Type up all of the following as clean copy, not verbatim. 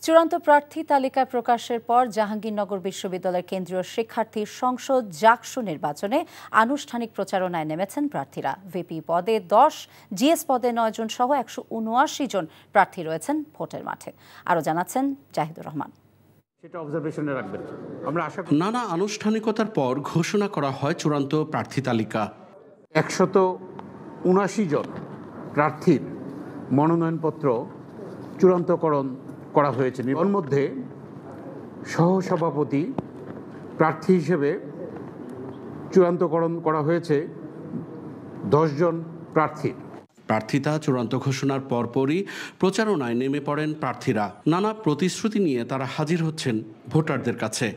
চূড়ান্ত প্রার্থী তালিকা প্রকাশের পর জাহাঙ্গীরনগর বিশ্ববিদ্যালয়ের কেন্দ্রীয় শিক্ষার্থী সংসদ জাকসু নির্বাচনে আনুষ্ঠানিক প্রচারণায় নেমেছেন প্রার্থীরা। ভিপি পদে 10, জিএস পদে 9 জন সহ 179 জন প্রার্থী রয়েছেন ভোটের মাঠে। আরও জানাচ্ছেন জাহিদুর রহমান। নানা আনুষ্ঠানিকতার পর ঘোষণা করা হয় চূড়ান্ত প্রার্থী তালিকা। 179 জন প্রার্থীর মনোনয়নপত্র চূড়ান্তকরণ করা হয়েছে। এর মধ্যে সহসভাপতি প্রার্থী হিসেবে চূড়ান্তকরণ করা হয়েছে 10 জন প্রার্থী। প্রার্থিতা চূড়ান্ত ঘোষণার পরপরই প্রচারণায় নেমে পড়েন প্রার্থীরা। নানা প্রতিশ্রুতি নিয়ে তারা হাজির হচ্ছেন ভোটারদের কাছে।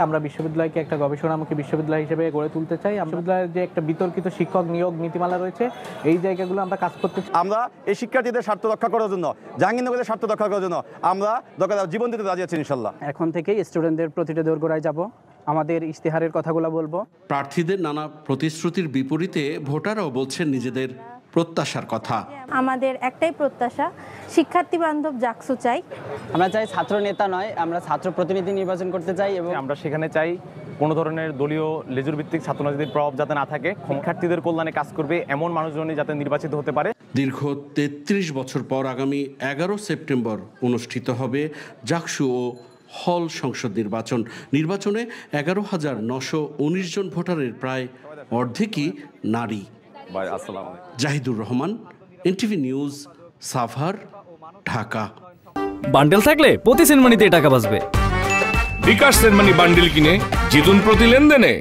আমরা বিশ্ববিদ্যালয়কে একটা গবেষণামুখী বিশ্ববিদ্যালয় হিসেবে গড়ে তুলতে চাই। বিশ্ববিদ্যালয়ের যে একটা বিতর্কিত শিক্ষক নিয়োগ নীতিমালা রয়েছে, এই জায়গাগুলো আমরা কাজ করতে চাই। আমরা এই শিক্ষার্থীদের স্বার্থ রক্ষা করার জন্য, জাহাঙ্গীরনগরের স্বার্থ রক্ষা করার জন্য আমরা জীবন দিতে রাজি আছি ইনশাল্লাহ। এখন থেকেই স্টুডেন্টদের প্রতিটা দোরগোড়ায় যাব, আমাদের ইশতেহারের কথাগুলো বলবো। প্রার্থীদের নানা প্রতিশ্রুতির বিপরীতে ভোটাররাও বলছেন নিজেদের প্রত্যাশার কথা। আমাদের একটাই প্রত্যাশা, শিক্ষার্থী বান্ধব জাকসু চাই। আমরা চাই ছাত্র নেতা নয়, আমরা ছাত্র প্রতিনিধি নির্বাচন করতে চাই এবং আমরা সেখানে চাই কোনো ধরনের দলীয় লেজুর ভিত্তিক ছাত্ররাজনীতির প্রভাব যাতে না থাকে। শিক্ষার্থীদের কল্যাণে কাজ করবে এমন মানুষজনই যাতে নির্বাচিত হতে পারে। দীর্ঘ 33 বছর পর আগামী 11 সেপ্টেম্বর অনুষ্ঠিত হবে জাকসু ও হল সংসদ নির্বাচনে 11,919 জন ভোটারের প্রায় অর্ধেকই নারী। Zahidur Rahman, NTV news, Savar, Dhaka. Bundle থাকলে প্রতি সেনমানিতে টাকা বাঁচবে। বিকাশ সেনমানি বান্ডেল কিনে জিতুন প্রতি লেনদেনে।